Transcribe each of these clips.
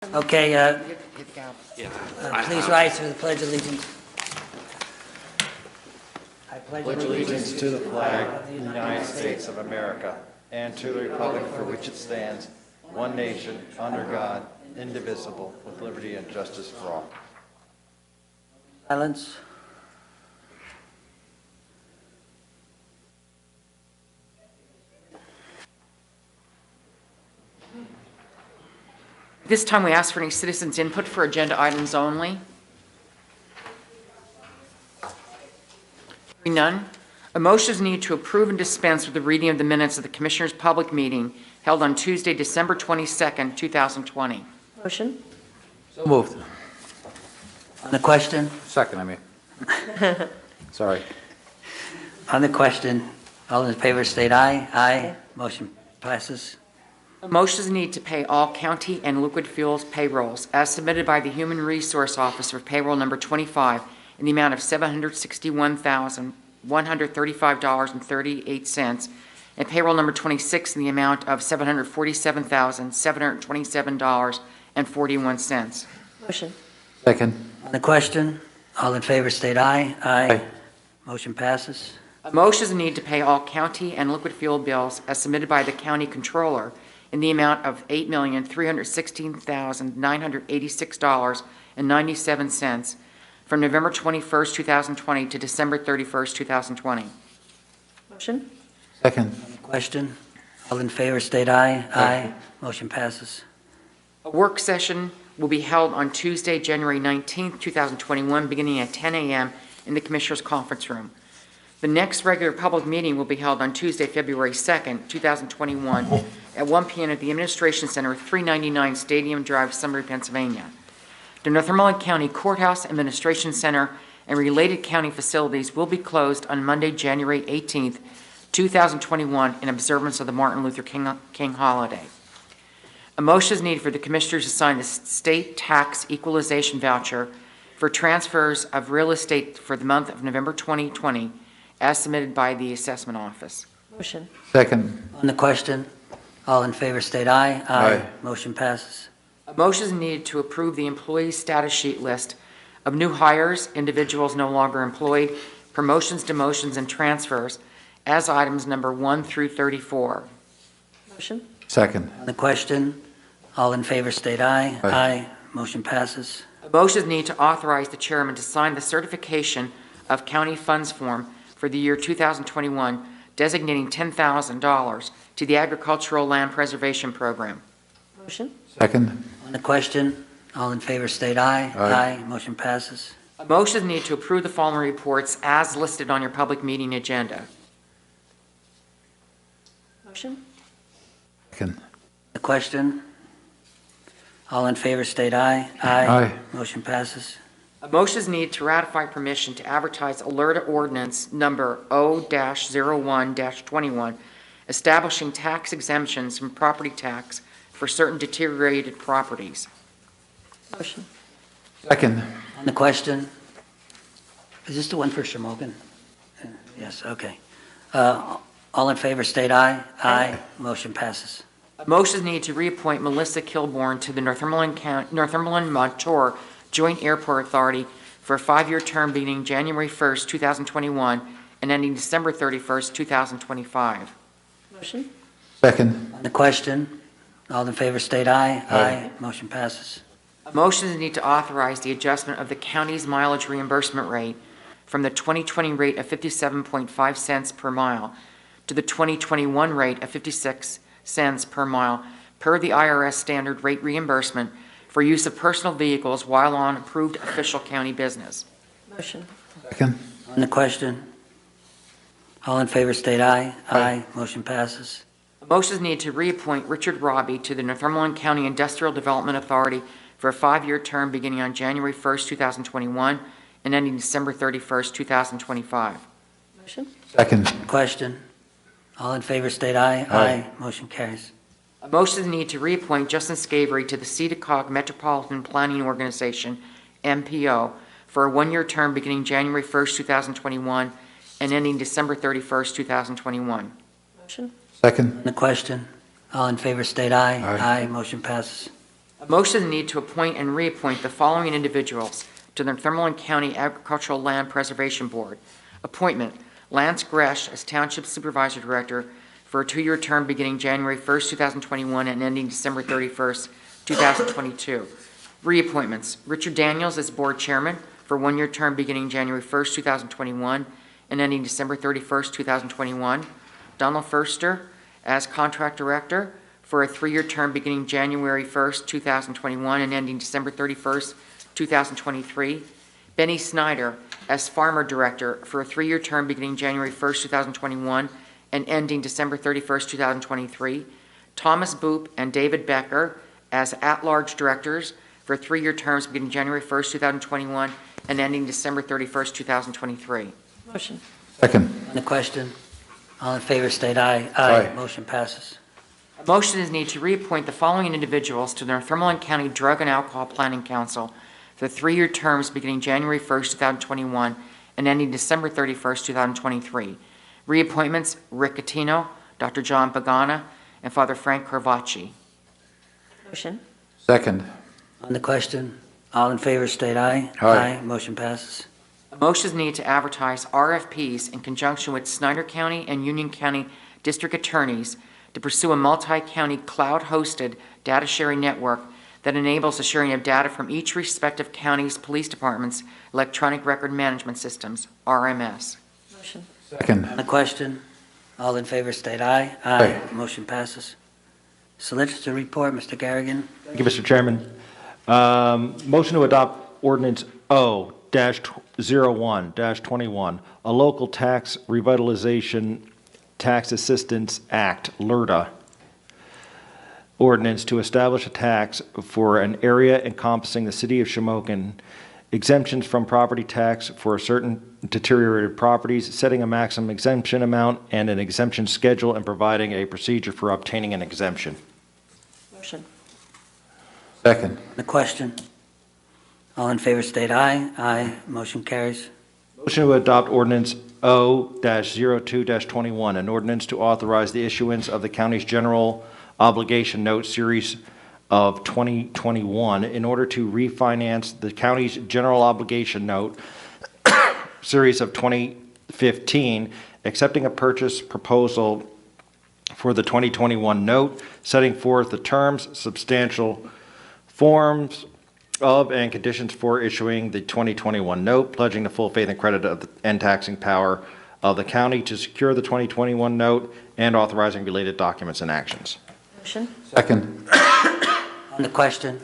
Okay, Hit the gavel. please rise for the Pledge of Allegiance. I pledge Allegiance to the flag of the United States of America and to the republic for which it stands, one nation, under God, indivisible, with liberty and justice for all. Silence. This time we ask for any citizens' input for agenda items only. Hearing none, a motion is needed to approve and dispense with the reading of the minutes of the Commissioners' public meeting held on Tuesday, December 22nd, 2020. Motion? So moved. On the question, Second, I mean. Sorry. on the question, all in favor state aye. Aye. Motion passes. A motion is needed to pay all county and liquid fuels payrolls as submitted by the Human Resource Office for payroll number 25 in the amount of $761,135.38 and payroll number 26 in the amount of $747,727.41. Motion? Second. On the question, all in favor state aye. Aye. Motion passes. A motion is needed to pay all county and liquid fuel bills as submitted by the county controller in the amount of $8,316,986.97 from November 21st, 2020 to December 31st, 2020. Motion? Second. On the question, all in favor state aye. Aye. Motion passes. A work session will be held on Tuesday, January 19th, 2021, beginning at 10 a.m. in the Commissioners' Conference Room. The next regular public meeting will be held on Tuesday, February 2nd, 2021, at 1 p.m. at the Administration Center, 399 Stadium Drive, Sunbury, Pennsylvania. The Northumberland County Courthouse, Administration Center, and related county facilities will be closed on Monday, January 18th, 2021, in observance of the Martin Luther King holiday. A motion is needed for the Commissioners to sign the state tax equalization voucher for transfers of real estate for the month of November 2020, as submitted by the Assessment Office. Motion? Second. On the question, all in favor state aye. Aye. Motion passes. A motion is needed to approve the employee status sheet list of new hires, individuals no longer employed, promotions, demotions, and transfers as items number 1 through 34. Motion? Second. On the question, all in favor state aye. Aye. Motion passes. A motion is needed to authorize the chairman to sign the certification of county funds form for the year 2021, designating $10,000 to the Agricultural Land Preservation Program. Motion? Second. On the question, all in favor state aye. Aye. Motion passes. A motion is needed to approve the following reports as listed on your public meeting agenda. Motion? Second. The question, all in favor state aye. Aye. Motion passes. A motion is needed to ratify permission to advertise Alerta Ordinance Number O-01-21, establishing tax exemptions from property tax for certain deteriorated properties. Motion? Second. On the question, is this the one for Shamokin? Yes, okay. All in favor state aye. Aye. Motion passes. A motion is needed to reappoint Melissa Kilborn to the Northumberland Montour Joint Airport Authority for a 5-year term beginning January 1st, 2021, and ending December 31st, 2025. Motion? Second. On the question, all in favor state aye. Aye. Motion passes. A motion is needed to authorize the adjustment of the county's mileage reimbursement rate from the 2020 rate of 57.5 cents per mile to the 2021 rate of 56 cents per mile per the IRS standard rate reimbursement for use of personal vehicles while on approved official county business. Motion? Second. On the question, all in favor state aye. Aye. Motion passes. A motion is needed to reappoint Richard Robbie to the Northumberland County Industrial Development Authority for a 5-year term beginning on January 1st, 2021, and ending December 31st, 2025. Motion? Second. Question, all in favor state aye. Aye. Motion carries. A motion is needed to reappoint Justin Scavery to the Cedarcog Metropolitan Planning Organization, MPO, for a 1-year term beginning January 1st, 2021, and ending December 31st, 2021. Motion? Second. On the question, all in favor state aye. Aye. Motion passes. A motion in need to appoint and reappoint the following individuals to the Northumberland County Agricultural Land Preservation Board. Appointment, Lance Gresh as Township Supervisor Director for a 2-year term beginning January 1st, 2021 and ending December 31st, 2022. Reappointments, Richard Daniels as Board Chairman for a 1-year term beginning January 1st, 2021 and ending December 31st, 2021. Donald Furster as Contract Director for a 3-year term beginning January 1st, 2021 and ending December 31st, 2023. Benny Snyder as Farmer Director for a 3-year term beginning January 1st, 2021 and ending December 31st, 2023. Thomas Boop and David Becker as At-Large Directors for 3-year terms beginning January 1st, 2021 and ending December 31st, 2023. Motion. Second. On the question, all in favor state aye. Aye. Motion passes. A motion is needed to reappoint the following individuals to the Northumberland County Drug and Alcohol Planning Council for 3-year terms beginning January 1st, 2021 and ending December 31st, 2023. Reappointments, Rick Catino, Dr. John Pagana, and Father Frank Carvacci. Motion. Second. On the question, all in favor state aye. Aye. Motion passes. A motion is needed to advertise RFPs in conjunction with Snyder County and Union County District Attorneys to pursue a multi-county cloud-hosted data sharing network that enables the sharing of data from each respective county's police department's electronic record management systems, RMS. Motion. Second. On the question, all in favor state aye. Aye. Motion passes. Solicitor report, Mr. Garrigan. Thank you, Mr. Chairman. Motion to adopt ordinance O-01-21, a local tax revitalization tax assistance act, LRTA, ordinance to establish a tax for an area encompassing the city of Shamokin, exemptions from property tax for certain deteriorated properties, setting a maximum exemption amount and an exemption schedule, and providing a procedure for obtaining an exemption. Motion. Second. On the question, all in favor state aye. Aye. Motion carries. Motion to adopt ordinance O-02-21, an ordinance to authorize the issuance of the county's general obligation note series of 2021 in order to refinance the county's general obligation note series of 2015, accepting a purchase proposal for the 2021 note, setting forth the terms, substantial forms of and conditions for issuing the 2021 note, pledging the full faith and credit of and taxing power of the county to secure the 2021 note, and authorizing related documents and actions. Motion. Second. On the question,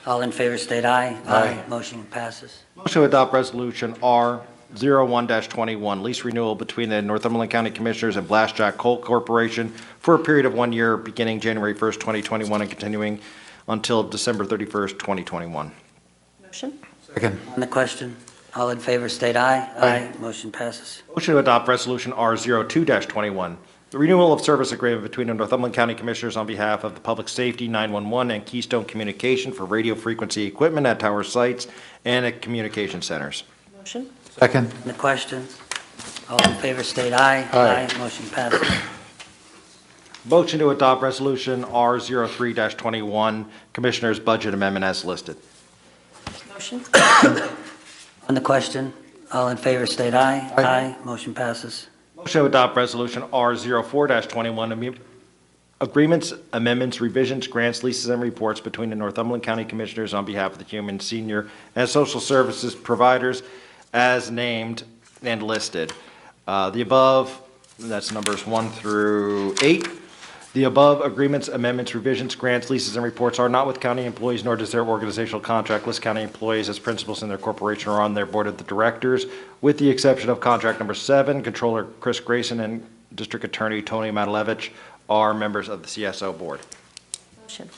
all in favor state aye. Aye. Motion passes. Motion to adopt resolution R-01-21, lease renewal between the Northumberland County Commissioners and Blast Jack Coal Corporation for a period of 1 year beginning January 1st, 2021 and continuing until December 31st, 2021. Motion. Second. On the question, all in favor state aye. Aye. Motion passes. Motion to adopt resolution R-02-21, the renewal of service agreement between the Northumberland County Commissioners on behalf of the Public Safety 911 and Keystone Communication for radio frequency equipment at tower sites and at communication centers. Motion. Second. On the question, all in favor state aye. Aye. Motion passes. Motion to adopt resolution R-03-21, Commissioner's Budget Amendment as listed. Motion. On the question, all in favor state aye. Aye. Motion passes. Motion to adopt resolution R-04-21, agreements, amendments, revisions, grants, leases, and reports between the Northumberland County Commissioners on behalf of the Human, Senior, and Social Services providers as named and listed. The above, that's numbers 1 through 8. The above agreements, amendments, revisions, grants, leases, and reports are not with county employees, nor does their organizational contract list county employees as principals in their corporation or on their board of the directors, with the exception of contract number 7. Controller Chris Grayson and District Attorney Tony Matalevich are members of the CSO board. Motion.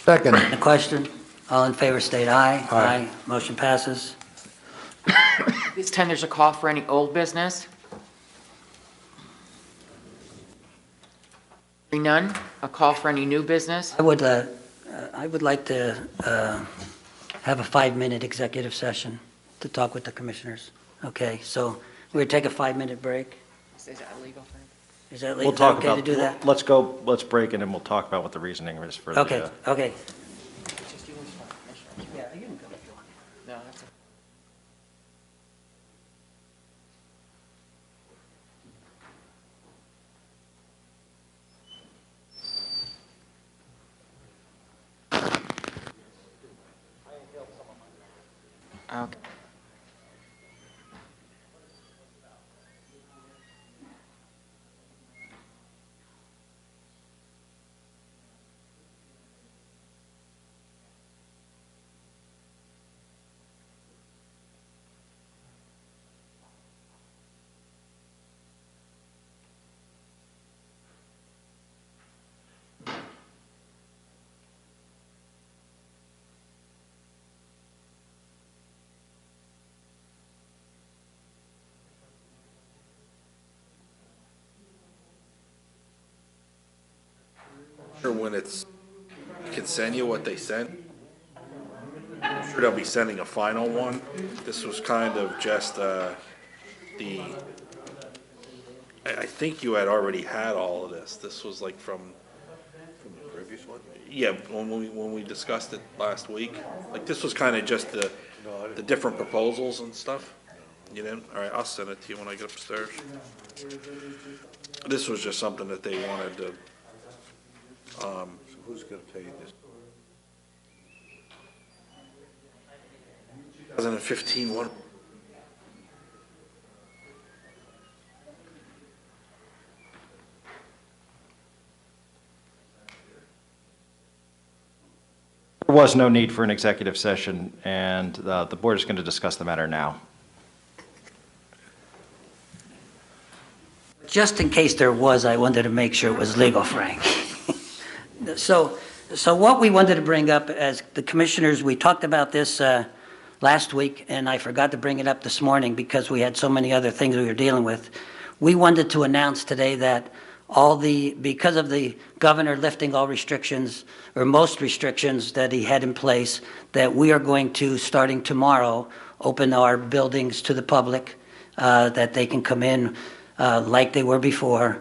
Second. On the question, all in favor state aye. Aye. Motion passes. This time there's a call for any old business. Hearing none, a call for any new business. I would like to have a 5-minute executive session to talk with the commissioners. Okay, so we'll take a 5-minute break. Is that illegal? Is that We'll is that talk okay about, to do that? let's break and then we'll talk about what the reasoning is for the. Okay, okay. No, that's a- Okay. Sure, when it's, I can send you what they sent. I'm sure they'll be sending a final one. This was kind of just, I think you had already had all of this. This was like from the previous one? Yeah, when we discussed it last week. Like, this was kind of just the different proposals and stuff. You didn't? All right, I'll send it to you when I get upstairs. This was just something that they wanted to, Who's gonna pay this? 2015 one. There was no need for an executive session, and the board is going to discuss the matter now. Just in case there was, I wanted to make sure it was legal, Frank. So what we wanted to bring up as the commissioners, we talked about this last week, and I forgot to bring it up this morning because we had so many other things we were dealing with. We wanted to announce today that because of the governor lifting all restrictions, or most restrictions that he had in place, that we are going to, starting tomorrow, open our buildings to the public, that they can come in like they were before,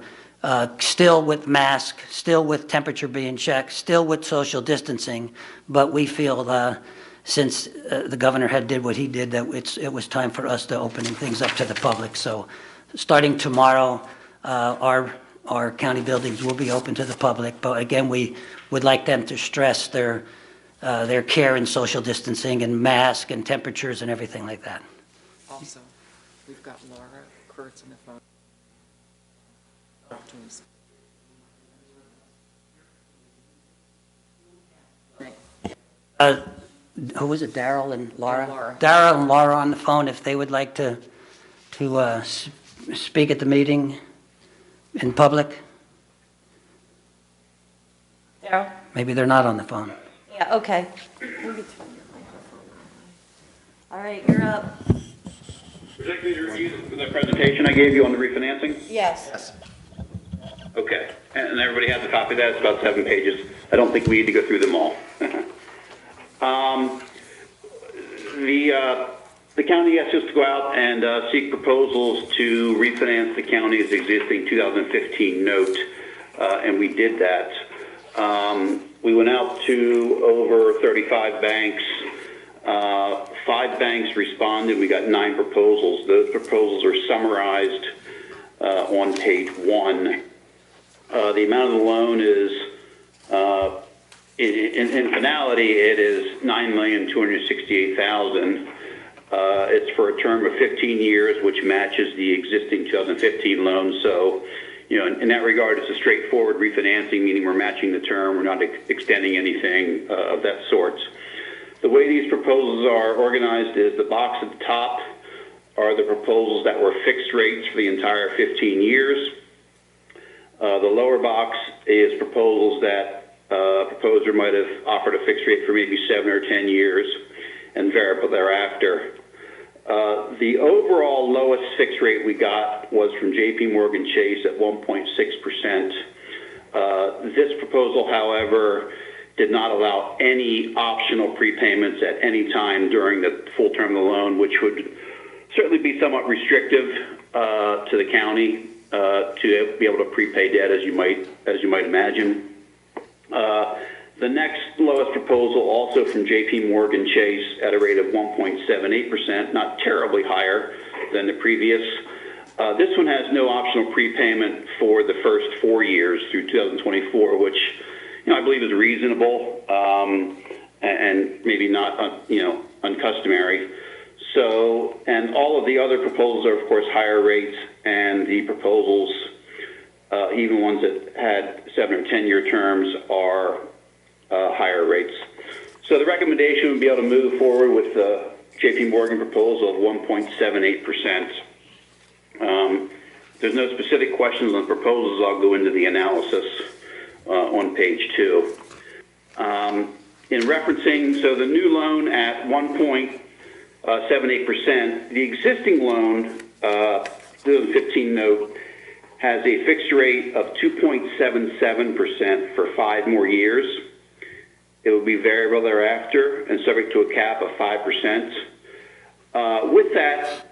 still with masks, still with temperature being checked, still with social distancing, but we feel since the governor did what he did, that it was time for us to opening things up to the public. So starting tomorrow, our county buildings will be open to the public, but again, we would like them to stress their care in social distancing and mask and temperatures and everything like that. Also, we've got Laura Kurtz on the phone. Opportunities. Who was it, Daryl and Laura? Laura. Daryl and Laura on the phone, if they would like to speak at the meeting in public. Daryl? Maybe they're not on the phone. Yeah, okay. All right, you're up. Particularly review the presentation I gave you on the refinancing? Yes. Okay, and everybody has a copy of that, it's about 7 pages. I don't think we need to go through them all. The county asked us to go out and seek proposals to refinance the county's existing 2015 note, and we did that. We went out to over 35 banks. 5 banks responded. We got 9 proposals. Those proposals are summarized on page 1. The amount of the loan is, in finality, it is $9,268,000. It's for a term of 15 years, which matches the existing 2015 loan. So, in that regard, it's a straightforward refinancing, meaning we're matching the term. We're not extending anything of that sort. The way these proposals are organized is the box at the top are the proposals that were fixed rates for the entire 15 years. The lower box is proposals that a proposer might have offered a fixed rate for maybe 7 or 10 years and variable thereafter. The overall lowest fixed rate we got was from J.P. Morgan Chase at 1.6%. This proposal, however, did not allow any optional prepayments at any time during the full term of the loan, which would certainly be somewhat restrictive to the county to be able to prepay debt, as you might imagine. The next lowest proposal, also from JP Morgan Chase at a rate of 1.78%, not terribly higher than the previous. This one has no optional prepayment for the first 4 years through 2024, which I believe is reasonable and maybe not uncustomary. So, and all of the other proposals are, of course, higher rates, and the proposals, even ones that had 7 or 10-year terms, are higher rates. So the recommendation would be able to move forward with the JP Morgan proposal of 1.78%. There's no specific questions on the proposals. I'll go into the analysis on page 2. In referencing, so the new loan at 1.78%, the existing loan, 2015 note, has a fixed rate of 2.77% for 5 more years. It will be variable thereafter and subject to a cap of 5%. With that,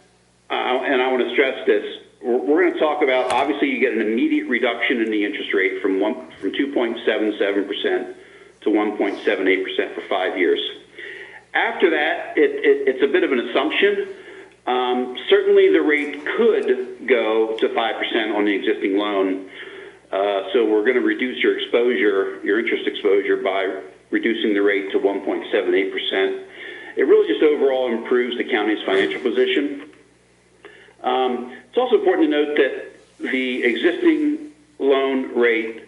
and I want to stress this, we're going to talk about, obviously you get an immediate reduction in the interest rate from 2.77% to 1.78% for 5 years. After that, it's a bit of an assumption. Certainly the rate could go to 5% on the existing loan. So we're going to reduce your exposure, your interest exposure, by reducing the rate to 1.78%. It really just overall improves the county's financial position. It's also important to note that the existing loan rate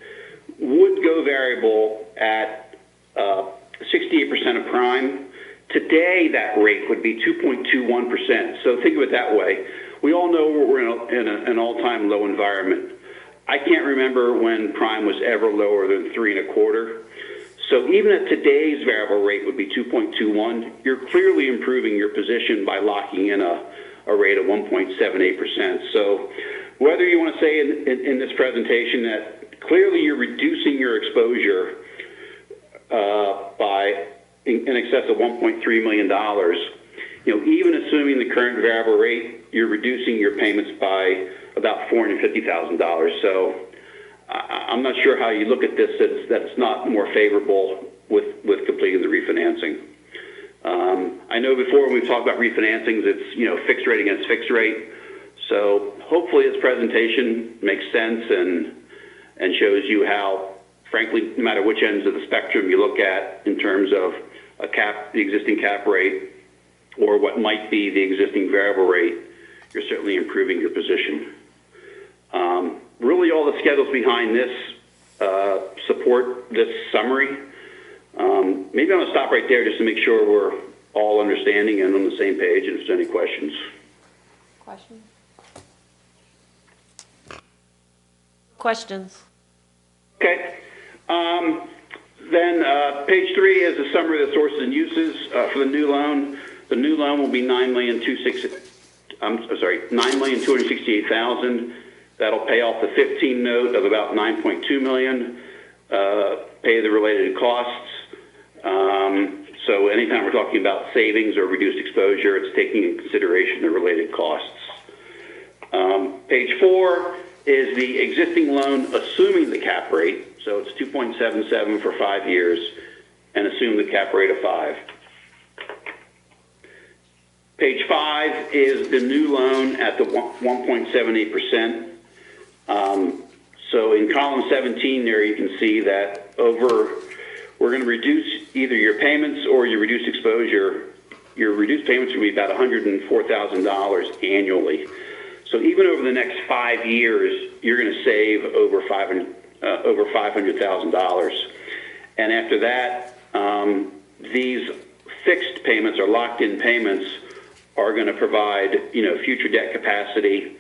would go variable at 68% of prime. Today, that rate would be 2.21%. So think of it that way. We all know we're in an all-time low environment. I can't remember when prime was ever lower than 3.25. So even at today's variable rate would be 2.21. You're clearly improving your position by locking in a rate of 1.78%. So whether you want to say in this presentation that clearly you're reducing your exposure by in excess of $1.3 million, even assuming the current variable rate, you're reducing your payments by about $450,000. So I'm not sure how you look at this, that it's not more favorable with completing the refinancing. I know before when we've talked about refinancings, it's fixed rate against fixed rate. So hopefully this presentation makes sense and shows you how, frankly, no matter which ends of the spectrum you look at in terms of the existing cap rate, or what might be the existing variable rate, you're certainly improving your position. Really all the schedules behind this support this summary. Maybe I'm going to stop right there just to make sure we're all understanding and on the same page, and if there's any questions. Questions? Okay. Then page 3 is a summary of the sources and uses for the new loan. The new loan will be $9,268,000. That'll pay off the 15 note of about $9.2 million, pay the related costs. So anytime we're talking about savings or reduced exposure, it's taking into consideration the related costs. Page 4 is the existing loan, assuming the cap rate. So it's 2.77 for 5 years, and assume the cap rate of 5. Page 5 is the new loan at the 1.78%. So in column 17 there, you can see that we're going to reduce either your payments or your reduced exposure. Your reduced payments will be about $104,000 annually. So even over the next 5 years, you're going to save over $500,000. And after that, these fixed payments or locked-in payments are going to provide, future debt capacity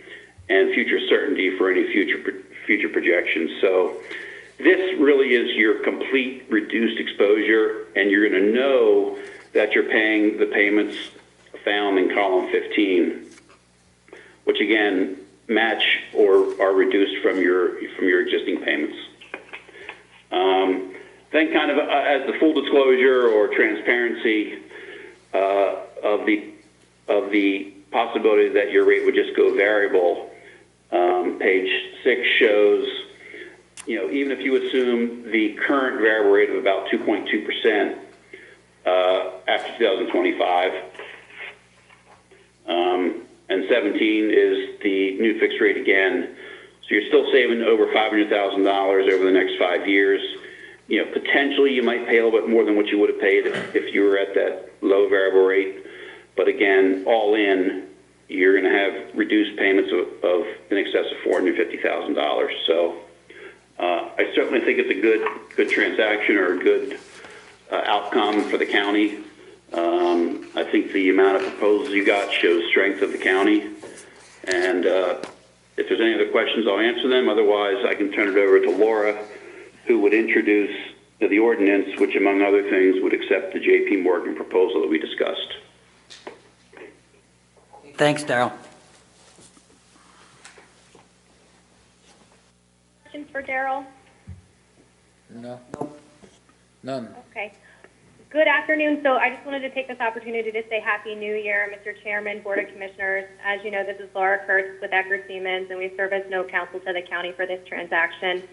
and future certainty for any future projections. So this really is your complete reduced exposure, and you're going to know that you're paying the payments found in column 15, which again match or are reduced from your existing payments. Then kind of as the full disclosure or transparency of the possibility that your rate would just go variable, page 6 shows even if you assume the current variable rate of about 2.2% after 2025, and 17 is the new fixed rate again. So you're still saving over $500,000 over the next 5 years. Potentially you might pay a little bit more than what you would have paid if you were at that low variable rate. But again, all in, you're going to have reduced payments of in excess of $450,000. So I certainly think it's a good transaction or a good outcome for the county. I think the amount of proposals you got shows strength of the county. And if there's any other questions, I'll answer them. Otherwise, I can turn it over to Laura, who would introduce the ordinance, which, among other things, would accept the J.P. Morgan proposal that we discussed. Thanks, Darrell. Questions for Darrell? No. None. Okay. Good afternoon. So I just wanted to take this opportunity to say Happy New Year, Mr. Chairman, Board of Commissioners. As you know, this is Laura Kurtz with Eckerd Siemens, and we serve as no counsel to the county for this transaction.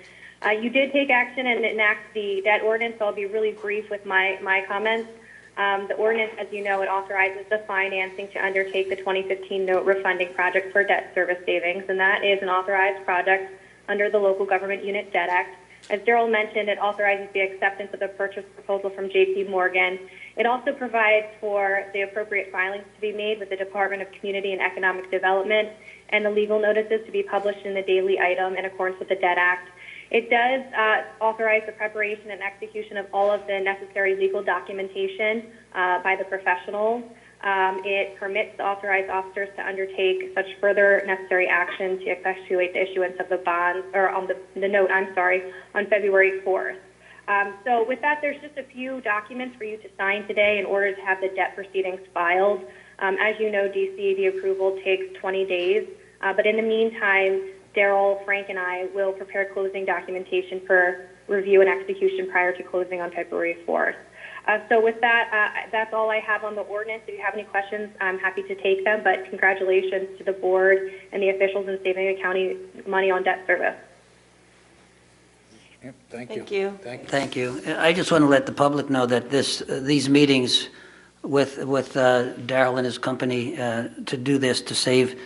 You did take action and enact the debt ordinance, so I'll be really brief with my comments. The ordinance, as you know, it authorizes the financing to undertake the 2015 note refunding project for debt service savings, and that is an authorized project under the Local Government Unit Debt Act. As Darrell mentioned, it authorizes the acceptance of the purchase proposal from J.P. Morgan. It also provides for the appropriate filings to be made with the Department of Community and Economic Development and the legal notices to be published in the daily item in accordance with the Debt Act. It does authorize the preparation and execution of all of the necessary legal documentation by the professionals. It permits the authorized officers to undertake such further necessary action to effectuate the issuance of the bonds, or on the note, on February 4th. So with that, there's just a few documents for you to sign today in order to have the debt proceedings filed. As you know, DC, the approval takes 20 days. But in the meantime, Darrell, Frank, and I will prepare closing documentation for review and execution prior to closing on February 4th. So with that, that's all I have on the ordinance. If you have any questions, I'm happy to take them, but congratulations to the board and the officials in saving the county money on debt service. Yep, thank you. Thank you. Thank you. I just want to let the public know that these meetings with Darrell and his company to do this, to save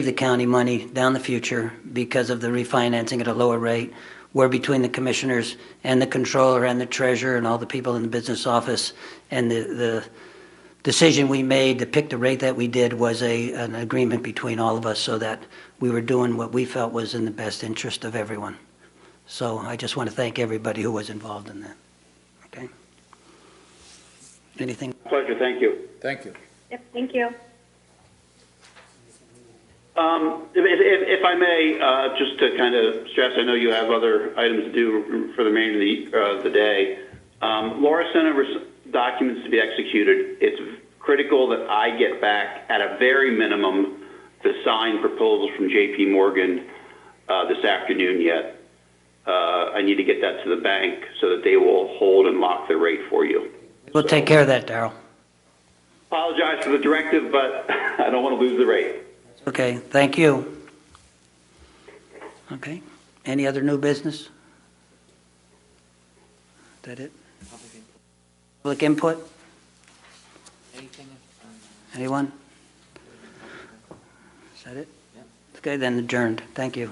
the county money down the future because of the refinancing at a lower rate, were between the commissioners and the controller and the treasurer and all the people in the business office. And the decision we made to pick the rate that we did was an agreement between all of us so that we were doing what we felt was in the best interest of everyone. So I just want to thank everybody who was involved in that. Okay? Anything? Pleasure. Thank you. Thank you. Yep, thank you. If I may, just to kind of stress, I know you have other items to do for the remainder of the day. Laura sent over documents to be executed. It's critical that I get back, at a very minimum, the signed proposals from J.P. Morgan this afternoon yet. I need to get that to the bank so that they will hold and lock the rate for you. We'll take care of that, Darrell. Apologize for the directive, but I don't want to lose the rate. Okay, thank you. Okay, any other new business? Is that it? Public input? Anyone? Is that it? Okay, then adjourned. Thank you.